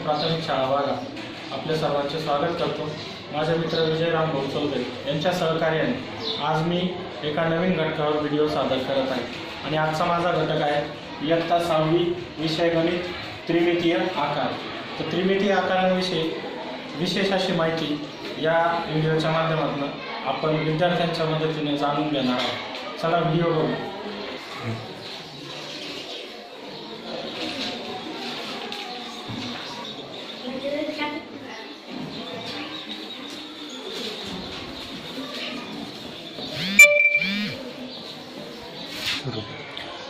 प्राथमिक शाळा वाघा आपल्या सर्वांचे स्वागत करतो। माझे मित्र विजयराम भाऊ चौधरी यांच्या सहकार्याने आज मी एका नवीन घटकावर व्हिडिओ सादर करत आहे आणि आजचा माझा घटक आहे इयत्ता 6वी विषय गणित त्रिमितीय आकार। तर त्रिमितीय आकारांविषयी विशेष अशी माहिती या व्हिडिओच्या माध्यमातून आपण विद्यार्थ्यांच्या मदतीने जाणून घेणार आहोत। चला व्हिडिओ बघू।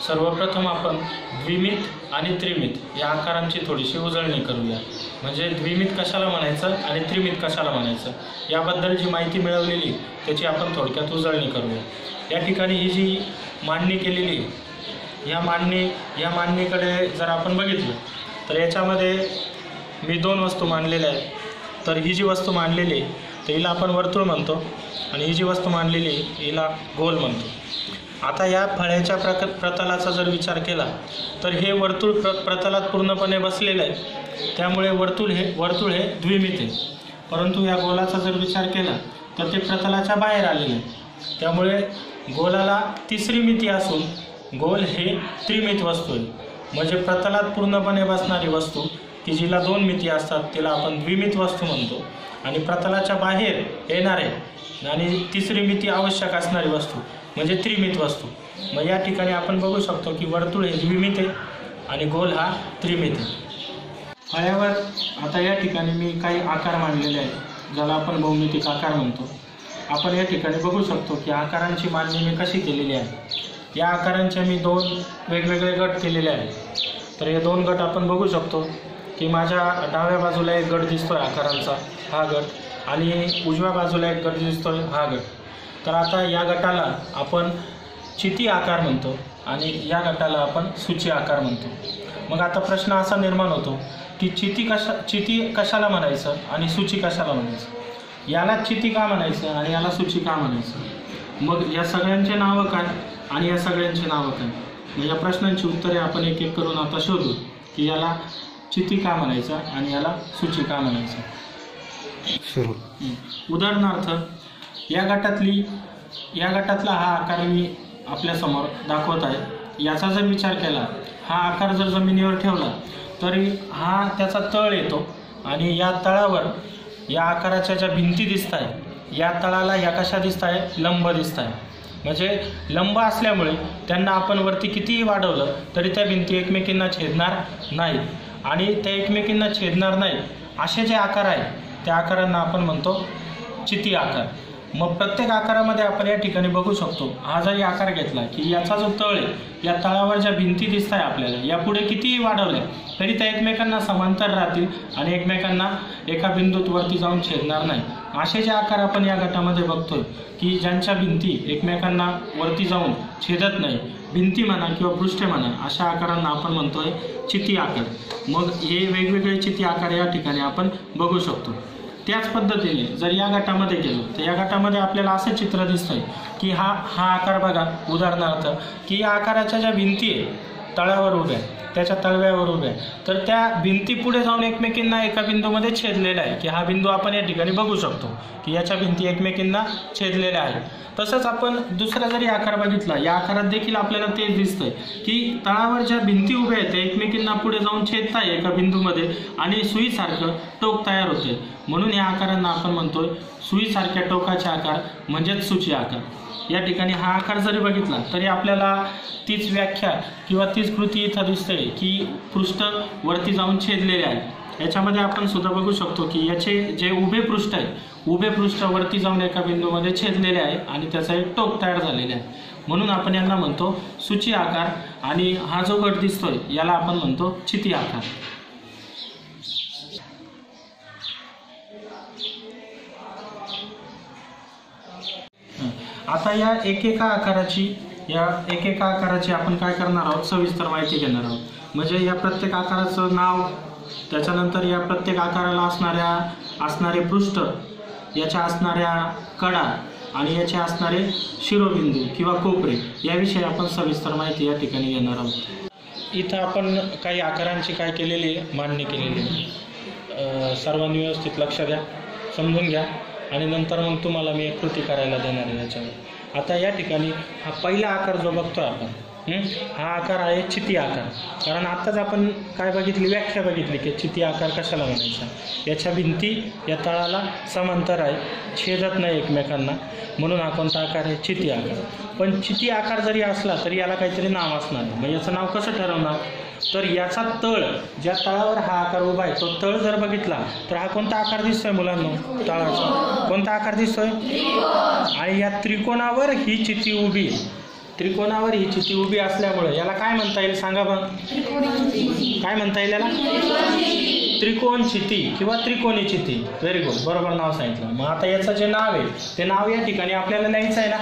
सर्वप्रथम आपण द्विमित आणि त्रिमित या आकारांची थोडीशी उजळणी करूया। म्हणजे द्विमित कशाला म्हणायचं आणि त्रिमित कशाला म्हणायचं याबद्दल जी माहिती मिळवलेली त्याची आपण थोडक्यात उजळणी करूया। या ठिकाणी ही जी मांडणी केलेली या मांडणीकडे जर आपण बघितलं तर याच्यामध्ये मी दोन वस्तू मांडलेल्या आहेत। तर ही जी वस्तू मांडलेली तर हिला आपण वर्तुळ म्हणतो आणि ही जी वस्तू मांडलेली हिला गोल म्हणतो। आता या फळ्याच्या प्रतलाचा जर विचार केला तर हे वर्तुळ प्रतलात पूर्णपणे बसलेलं आहे, त्यामुळे वर्तुळ हे द्विमित आहे। परंतु या गोलाचा जर विचार केला तर ते प्रतलाच्या बाहेर आलेले आहे, त्यामुळे गोलाला तिसरी मिती असून गोल हे त्रिमित वस्तू आहे। म्हणजे प्रतलात पूर्णपणे बसणारी वस्तू की जिला दोन मिती असतात तिला आपण द्विमित वस्तू म्हणतो, आणि प्रतलाच्या बाहेर येणारे आणि तिसरी मिती आवश्यक असणारी वस्तू म्हणजे त्रिमित वस्तू। मग या ठिकाणी आपण बघू शकतो की वर्तुळ हे द्विमित आहे आणि गोल हा त्रिमित आहे। फळ्यावर आता या ठिकाणी मी काही आकार मांडलेले आहेत ज्याला आपण भौमितिक आकार म्हणतो। आपण या ठिकाणी बघू शकतो की आकारांची मांडणी मी कशी केलेली आहे। या आकारांचे मी दोन वेगवेगळे गट केलेले आहेत। तर हे दोन गट आपण बघू शकतो की माझ्या डाव्या बाजूला एक गट दिसतोय आकारांचा हा गट, आणि उजव्या बाजूला एक गट दिसतोय हा गट। तर आता या गटाला आपण चिती आकार म्हणतो आणि या गटाला आपण सूची आकार म्हणतो। मग आता प्रश्न असा निर्माण होतो की चिती कशाला म्हणायचं आणि सूची कशाला म्हणायचं, याला चिती का म्हणायचं आणि याला सूची का म्हणायचं, मग या सगळ्यांचे नावं काय आणि या सगळ्यांचे नावं काय। मग या प्रश्नांची उत्तरे आपण एक एक करून आता शोधू की याला चिती का म्हणायचं आणि याला सूची का म्हणायचं। उदाहरणार्थ या गटातला हा आकार मी आपल्यासमोर दाखवत आहे। याचा जर विचार केला, हा आकार जर जमिनीवर ठेवला तरी हा त्याचा तळ येतो, आणि या तळावर या आकाराच्या ज्या भिंती दिसत आहे या तळाला या कशा दिसत आहे, लंब दिसत आहे। म्हणजे लंब असल्यामुळे त्यांना आपण वरती कितीही वाढवलं तरी त्या भिंती एकमेकींना छेदणार नाही, आणि त्या एकमेकींना छेदणार नाही असे जे आकार आहेत त्या आकारांना आपण म्हणतो चिती आकार। मग प्रत्येक आकारामध्ये आपण या ठिकाणी बघू शकतो, हा जरी आकार घेतला की याचा जो तळ आहे या तळावर ज्या भिंती दिसत आहे आपल्याला यापुढे कितीही वाढवल्या तरी त्या एकमेकांना समांतर राहतील आणि एकमेकांना एका बिंदूत वरती जाऊन छेदणार नाही। असे जे आकार आपण या गटामध्ये बघतोय की ज्यांच्या भिंती एकमेकांना वरती जाऊन छेदत नाही, भिंती म्हणा किंवा पृष्ठे म्हणा, अशा आकारांना आपण म्हणतोय चिती आकार। मग हे वेगवेगळे चिती आकार या ठिकाणी आपण बघू शकतो। त्याच पद्धतीने जर या गटामध्ये गेलो तर या गटामध्ये आपल्याला असं चित्र दिसतंय की हा आकार बघा। उदाहरणार्थ की या आकाराच्या ज्या भिंती आहे तळावर उभ्या त्याच्या तळव्यावर उभ्या, तर त्या भिंती पुढे जाऊन एकमेकींना एका बिंदूमध्ये छेदलेला आहे की हा बिंदू आपण या ठिकाणी बघू शकतो की याच्या भिंती एकमेकींना छेदलेल्या आहेत। तसंच आपण दुसरा जरी आकार बघितला या आकारात देखील आपल्याला तेच दिसतंय की तळावर ज्या भिंती उभ्या आहेत त्या एकमेकींना पुढे जाऊन छेदताय एका बिंदूमध्ये आणि सुईसारखं टोक तयार होते, म्हणून या आकारांना आपण म्हणतोय सुईसारख्या टोकाचे आकार म्हणजेच सूची आकार। या ठिकाणी हा आकार जरी बघितला तरी आपल्याला तीच व्याख्या किंवा तीच कृती इथं दिसते की पृष्ठ वरती जाऊन छेदलेले आहे। याच्यामध्ये आपण सुद्धा बघू शकतो की याचे जे उभे पृष्ठ आहे उभे पृष्ठ वरती जाऊन एका बिंदूमध्ये छेदलेले आहे आणि त्याचा एक टोक तयार झालेला आहे, म्हणून आपण यांना म्हणतो सूची आकार, आणि हा जो गट दिसतोय याला आपण म्हणतो चिती आकार। आता या एकेका आकाराची आपण काय करणार आहोत, सविस्तर माहिती घेणार आहोत। म्हणजे या प्रत्येक आकाराचं नाव, त्याच्यानंतर या प्रत्येक आकाराला असणारे पृष्ठ, याच्या असणाऱ्या कडा आणि याचे असणारे शिरोबिंदू किंवा कोपरे याविषयी आपण सविस्तर माहिती या ठिकाणी घेणार आहोत। इथं आपण काही आकारांची काय केलेली मांडणी केलेली आहे। सर्वांनी व्यवस्थित लक्ष द्या, समजून घ्या आणि नंतर मग तुम्हाला मी एक कृती करायला देणार आहे याच्यावर. आता या ठिकाणी हा पहिला आकार जो बघतो आपण, हा आकार आहे चिती आकार. कारण आत्ताच आपण काय बघितली, व्याख्या बघितली की चिती आकार कशाला म्हणायचा. याच्या भिंती या तळाला समांतर आहे, छेदत नाही एकमेकांना, म्हणून हा कोणता आकार आहे, चिती आकार. पण चिती आकार जरी असला तरी याला काहीतरी नाव असणार आहे. मग याचं नाव कसं ठरवणार, तर याचा तळ, ज्या तळावर हा आकार उभा आहे तो तळ जर बघितला तर हा कोणता आकार दिसतोय मुलांनो, तळाचा कोणता आकार दिसतोय. आणि या त्रिकोणावर ही चिती उभी आहे, त्रिकोणावर ही चिती उभी असल्यामुळे याला काय म्हणता येईल सांगा बघ, काय म्हणता येईल याला, त्रिकोण चिती किंवा त्रिकोणी चिती. व्हेरी गुड, बरोबर नाव सांगितलं. मग आता याचं जे नाव आहे ते नाव या ठिकाणी आपल्याला लिहायचं आहे ना.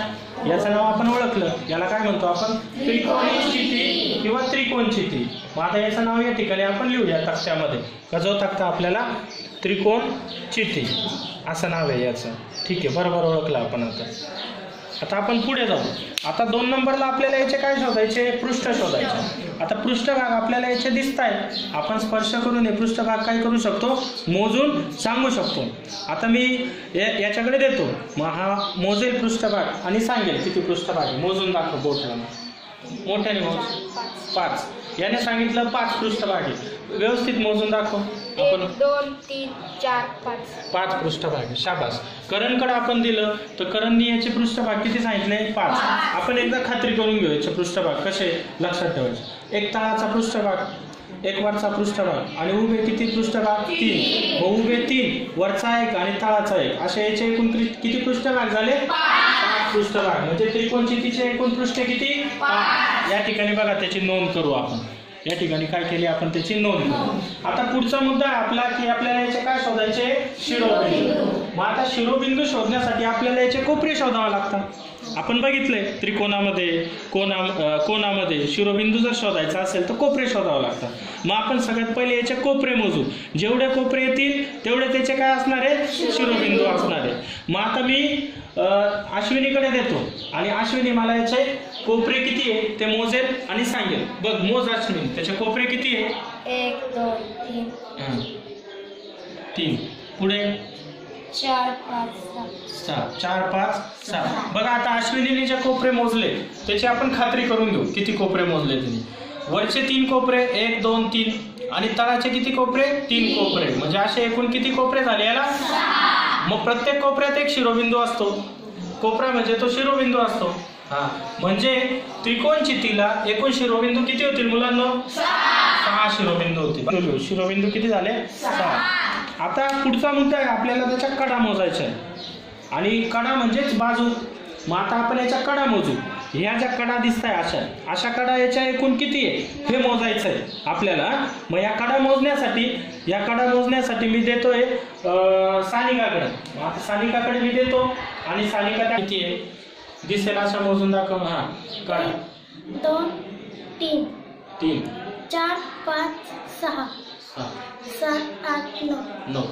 याचं नाव आपण ओळखलं, याला काय म्हणतो आपण, त्रिकोणी चिती किंवा त्रिकोण चिती. मग आता याचं नाव या ठिकाणी आपण लिहूया तक्त्यामध्ये, का जो तक्ता आपल्याला त्रिकोण चिती असं नाव आहे याचं. ठीक आहे, बरोबर ओळखलं आपण. आता आपण पुढे जाऊ. आता 2 नंबरला आपल्याला याचे काय शोधायचे, पृष्ठ शोधायचे. आता पृष्ठभाग आपल्याला याचे दिसत आहे, आपण स्पर्श करून हे पृष्ठभाग काय करू शकतो, मोजून सांगू शकतो. आता मी याच्याकडे देतो, मग हा मोजेल पृष्ठभाग आणि सांगेल किती पृष्ठभाग आहे. मोजून दाखव बोटला, मोठ्याने मोज. 5. याने सांगितलं 5 पृष्ठभाग आहे, व्यवस्थित मोजून दाखव. आपण 1 2 3 4 5 पृष्ठभाग आहे. शाबास. करणकडे आपण दिलं तर करणनी याचे पृष्ठभाग किती सांगितले, 5. आपण एकदा खात्री करून घेऊ याचे पृष्ठभाग कसे लक्षात ठेवायचे. एक तळाचा पृष्ठभाग, एक वरचा पृष्ठभाग आणि उभे किती पृष्ठभाग, 3. मग उभे 3, वरचा 1 आणि तळाचा 1, असे याचे एकूण किती पृष्ठभाग झाले, 5 पृष्ठभाग. म्हणजे त्रिकोण चितीचे एकूण पृष्ठ किती, 5. या ठिकाणी बघा त्याची नोंद करू आपण. या ठिकाणी काय केली आपण, त्याची नोंद करू. आता पुढचा मुद्दा आहे आपला की आपल्याला याचे काय शोधायचे, शिरोबिंदू. मग आता शिरोबिंदू शोधण्यासाठी आपल्याला याचे कोपरे शोधावे लागतात. आपण बघितलंय त्रिकोणामध्ये कोणामध्ये शिरोबिंदू जर शोधायचा असेल तर कोपरे शोधावे लागतात. मग आपण सगळ्यात पहिले याचे कोपरे मोजू. जेवढे कोपरे येतील तेवढे त्याचे काय असणार आहे, शिरोबिंदू असणार आहे. मग आता मी अश्विनीकडे देतो आणि अश्विनी मला याचे कोपरे किती आहे ते मोजेल आणि सांगेल. बघ मोज अश्विनी, त्याचे कोपरे किती आहे, 1 2 3 3. पुढे 4 5 6 4 5 6. बघा आता अश्विनीने जे कोपरे मोजले त्याची आपण खात्री करून घेऊ किती कोपरे मोजले तिने. वरचे 3 कोपरे 1 2 3 आणि तळाचे किती कोपरे, 3 कोपरे. म्हणजे असे एकूण किती कोपरे झाले याला, 6. मग प्रत्येक कोपऱ्यात एक शिरोबिंदू असतो. कोपरा म्हणजे तो शिरोबिंदू असतो. म्हणजे त्रिकोण चितीला एकूण शिरोबिंदू किती होतील मुलांनो, 6 शिरोबिंदू होतील. शिरोबिंदू किती झाले, 6. आता पुढचा मुद्दा आहे आपल्याला त्याच्या कडा मोजायच्या आहे आणि कडा म्हणजेच बाजू. मग आता आपण याच्या कडा मोजू. ह्या ज्या कडा दिसत आहे अशा कडा याच्या एकूण किती आहे हे मोजायचं आहे आपल्याला. मग या कडा मोजण्यासाठी मी देतोय सानिकाकडे. आता सानिकाकडे मी देतो आणि सानिका किती आहे दिसेल अशा मोजून दाखव. हा कडा 2 3 3 4 5 6 7 8 9.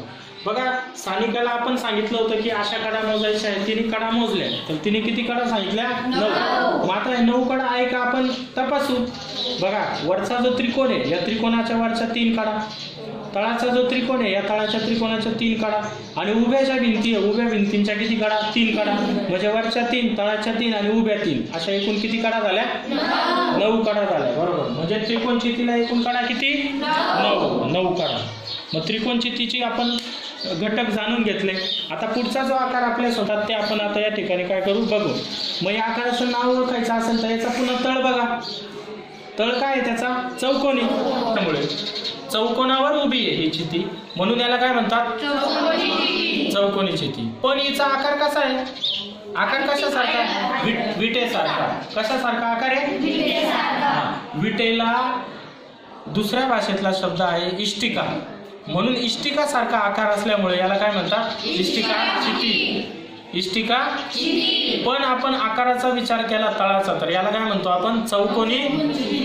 बघा सानिकाला आपण सांगितलं होतं की अशा कडा मोजायच्या आहेत, तिने कडा मोजल्या तर तिने किती कडा सांगितल्या, 9. मग आता 9 कडा आहे का आपण तपासू. बघा वरचा जो त्रिकोण आहे या त्रिकोणाच्या वरच्या 3 कडा, तळाचा जो त्रिकोण आहे या तळाच्या त्रिकोणाच्या 3 कडा आणि उभ्या ज्या भिंती आहे उभ्या भिंतींच्या किती कडा, 3 कडा. म्हणजे वरच्या 3 तळाच्या 3 आणि उभ्या 3 अशा एकूण किती कडा झाल्या, 9 कडा झाल्या. बरोबर. म्हणजे त्रिकोण चितीला एकूण कडा किती, 9 कडा. मग त्रिकोण चितीची आपण घटक जाणून घेतले. आता पुढचा जो आकार आपल्या स्वतः ते आपण आता या ठिकाणी काय करू बघू. मग या आकाराचं नाव ओळखायचं असेल तर याचा पुन्हा तळ बघा. तळ काय आहे त्याचा, चौकोनी. त्यामुळे चौकोनावर उभी आहे ही चिती म्हणून याला काय म्हणतात, चौकोनी चिती. पण हिचा आकार कसा आहे, आकार कशासारखा, विटेसारखा. कशासारखा आकार आहे, विटेला दुसऱ्या भाषेतला शब्द आहे इष्टिका. म्हणून इष्टिका सारखा आकार असल्यामुळे याला काय म्हणतात, इष्टिका चिती. इष्टिका चिती. पण आपण आकाराचा विचार केला तळाचा तर याला काय म्हणतो आपण, चौकोनी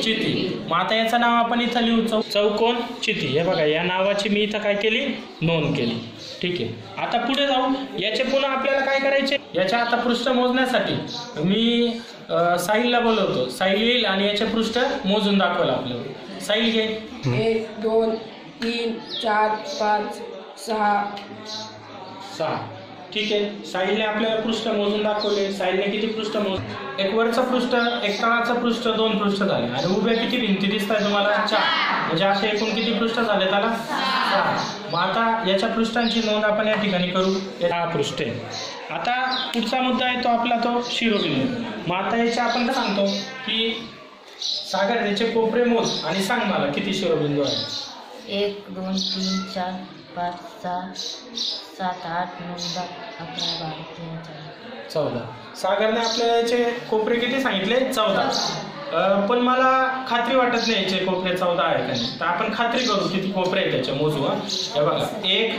चिती. मग आता याचं नाव आपण इथं लिहू, चौकोन चिती. हे बघा या नावाची मी इथं काय केली, नोंद केली. ठीक आहे. आता पुढे जाऊ. याचे पुन्हा आपल्याला काय करायचे, याच्या आता पृष्ठ मोजण्यासाठी मी साहिलला बोलवतो. साहिल येईल आणि याचे पृष्ठ मोजून दाखवलं आपल्याला. साहिल घे. 1 2 3 4 5 6. ठीक आहे. साहिलने आपल्याला पृष्ठ मोजून दाखवले. साहिलने किती पृष्ठ एक वरचं पृष्ठ, एक तळाचं पृष्ठ, 2 पृष्ठ झाले. आणि उभ्या किती भिंती दिसत आहे तुम्हाला? 4. म्हणजे असे एकूण किती पृष्ठ झाले त्याला? 6. मग आता याच्या पृष्ठांची नोंद आपण या ठिकाणी करू. 6 पृष्ठे. आता पुढचा मुद्दा आहे तो आपला तो शिरोबिंदू. मग आता याचे आपण काय सांगतो की सागर याचे कोपरे मोज आणि सांग मला किती शिरोबिंदू आहे. 1 2 3 4 5 6 7 8 9 10 11 12 13 14. सागरने आपल्याला याचे कोपरे किती सांगितले? 14. पण मला खात्री वाटत नाही याचे कोपरे 14 आहे का नाही. तर आपण खात्री करू किती कोपरे आहेत त्याचे मोजू. हे बघा 1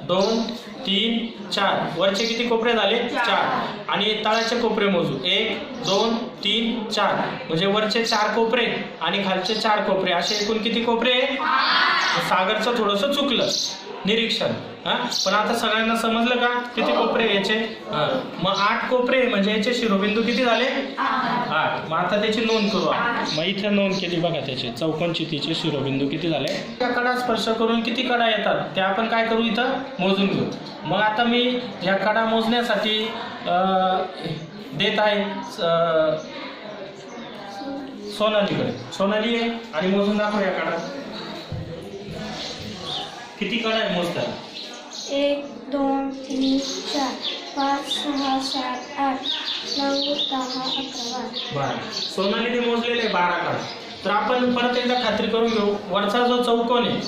2 3 4. वरचे किती कोपरे झाले? 4. आणि तळाचे कोपरे मोजू. 1 2 3 4. म्हणजे वरचे 4 कोपरे आणि खालचे 4 कोपरे, असे एकूण किती कोपरे? सागरचं थोडंसं चुकलं निरीक्षण. पण आता सगळ्यांना समजलं का किती कोपरे याचे? मग 8 कोपरे म्हणजे याचे शिरोबिंदू किती झाले? 8. मग आता त्याची नोंद करू. मग इथे नोंद केली बघा त्याचे चौकोनचितीचे शिरोबिंदू किती झाले. त्या कडा स्पर्श करून किती कडा येतात ते आपण काय करू इथं मोजून घेऊ. मग आता मी या कडा मोजण्यासाठी देत आहे सोनालीकडे. सोनाली आहे आणि मोजून दाखव या कडा किती कडा आहे मोजता. 1 2 3 4 5 6 7 8 9 10 11 12. सोनालीने मोजलेले 12 कडा. तर आपण परत एकदा खात्री करून घेऊ. वरचा जो चौकोन आहे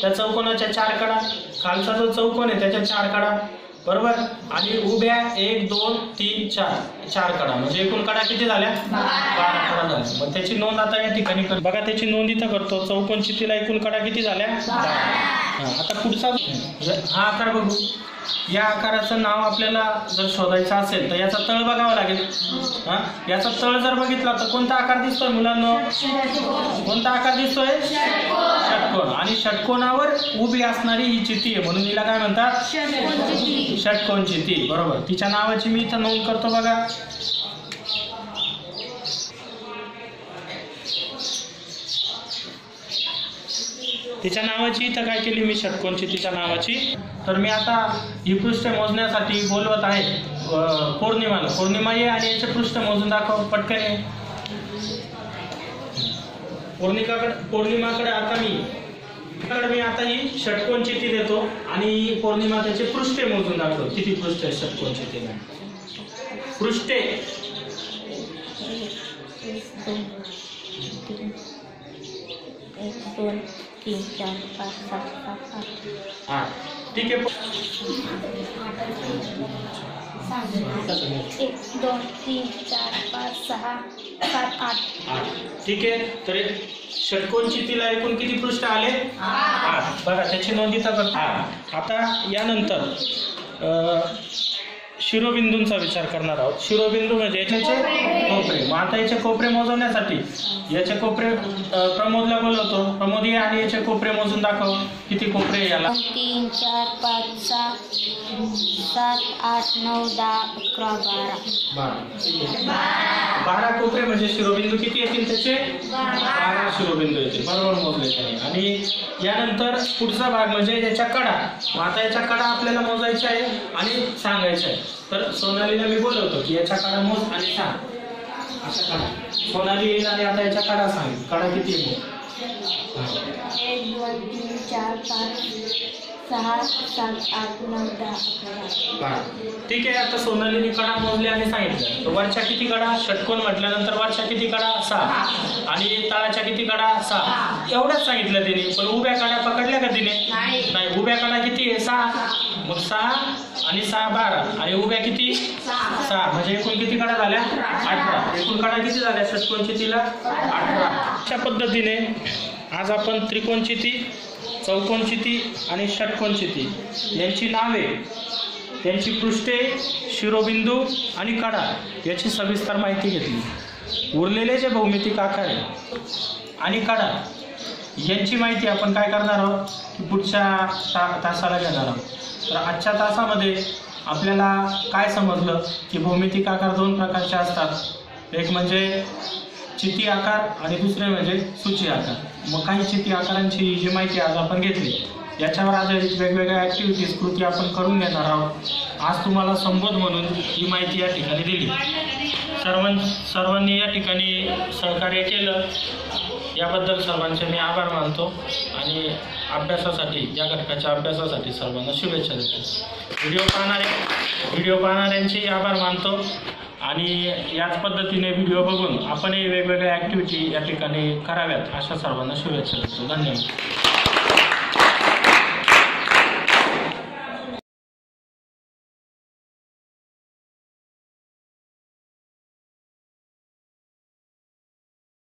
त्या चौकोनाच्या 4 कडा, खालचा जो चौकोन आहे त्याच्या 4 कडा, बरोबर. आणि उभ्या 1 2 3 4 कडा म्हणजे एकूण कडा किती झाल्या? 12 कडा झाल्या. मग त्याची नोंद आता या ठिकाणी कर. बघा त्याची नोंद इथं करतो. चौकोन चितीला एकूण कडा किती झाल्या? 12. आता पुढचा हा आकार बघू. या आकाराचं नाव आपल्याला जर शोधायचं असेल तर याचा तळ बघावा लागेल. याचा तळ जर बघितला तर कोणता आकार दिसतोय मुलांना? कोणता आकार दिसतोय? षटकोन. आणि षटकोनावर उभी असणारी ही चिती आहे म्हणून हिला काय म्हणतात? षटकोन चिती. बरोबर. तिच्या नावाची मी इथं नोंद करतो बघा. तिच्या नावाची इथं काय केली मी? षटकोन चितीच्या नावाची. तर मी आता ही पृष्ठ मोजण्यासाठी बोलवत आहे पौर्णिमाला. पौर्णिमा ये आणि याचे पृष्ठ मोजून दाखव पटकन ये. पौर्णिमाकडे आता ही षटकोन चिती देतो आणि पौर्णिमा त्याचे पृष्ठे मोजून दाखव. किती पृष्ठ आहे षटकोन चितीला? पृष्ठे 1 2 3 4 5 6 7 8. ठीक आहे. 1 2 3 4 5 6 7 8. ठीक आहे. तर षटकोन चितीला एकूण किती पृष्ठ आले? 8. बघा त्याची नोंद इथं करतो. आता यानंतर शिरोबिंदूंचा विचार करणार आहोत. शिरोबिंदू म्हणजे याचे कोपरे. मग आता याचे कोपरे मोजवण्यासाठी याचे कोपरे प्रमोदला बोलवतो. प्रमोद ये आणि याचे कोपरे मोजून दाखव. किती कोपरे याला? 3 4 5 6 7 8 9 10 11 12. 12 कोपरे म्हणजे शिरोबिंदू किती येतील त्याचे? 12 शिरोबिंदू येतील. बरोबर मोजले त्याने. आणि यानंतर पुढचा भाग म्हणजे याच्या कडा. मग आता याच्या कडा आपल्याला मोजायच्या आहे आणि सांगायच्या आहे. तर सोनालीला मी बोलवतो की याच्या कडा मोज आणि सांग. अशा कडा सोनाली येईल आणि आता याच्या कडा सांग. कडा किती आहे? 1 2 3 4 5 6 7 8 9 10 11. ठीक आहे. आता सोनालीने कडा मोजले आणि सांगितलं. तर वरच्या किती कडा? षटकोन म्हटल्यानंतर वरच्या किती कडा? 6. आणि तळाच्या किती कडा? 6. एवढंच सांगितलं तिने. पण उभ्या कडा पकडल्या का तिने? नाही. उभ्या कडा किती आहे? 6. मग 6 आणि 6 12. आणि उभ्या किती? 6. म्हणजे एकूण किती कडा झाल्या? 18. एकूण कडा किती झाल्या षटकोन चितीला? 18. अशा पद्धतीने आज आपण त्रिकोण चिती, चौकोन चिती आणि षटकोन चिती यांची नावे, त्यांची पृष्ठे, शिरोबिंदू आणि कडा याची सविस्तर माहिती घेतली. उरलेले जे भौमितिक आकार आहे आणि कडा यांची माहिती आपण काय करणार आहोत? पुढच्या तासाला घेणार आहोत. तर आजच्या तासामध्ये आपल्याला काय समजलं की भौमितिक आकार 2 प्रकारचे असतात. एक म्हणजे चिती आकार आणि दुसरे म्हणजे सूची आकार. मग काही चिती आकारांची जी माहिती आज आपण घेतली याच्यावर आधारित वेगवेगळ्या ॲक्टिव्हिटीज कृती आपण करून घेणार आहोत. आज तुम्हाला संबोध म्हणून ही माहिती या ठिकाणी दिली. सर्वांनी या ठिकाणी सहकार्य केलं याबद्दल सर्वांचे मी आभार मानतो आणि अभ्यासासाठी या घटकाच्या अभ्यासासाठी सर्वांना शुभेच्छा देतो. व्हिडिओ पाहणाऱ्यांचे आभार मानतो आणि याच पद्धतीने व्हिडिओ बघून आपणही वेगवेगळ्या ॲक्टिव्हिटी या ठिकाणी कराव्यात अशा सर्वांना शुभेच्छा देतो. धन्यवाद.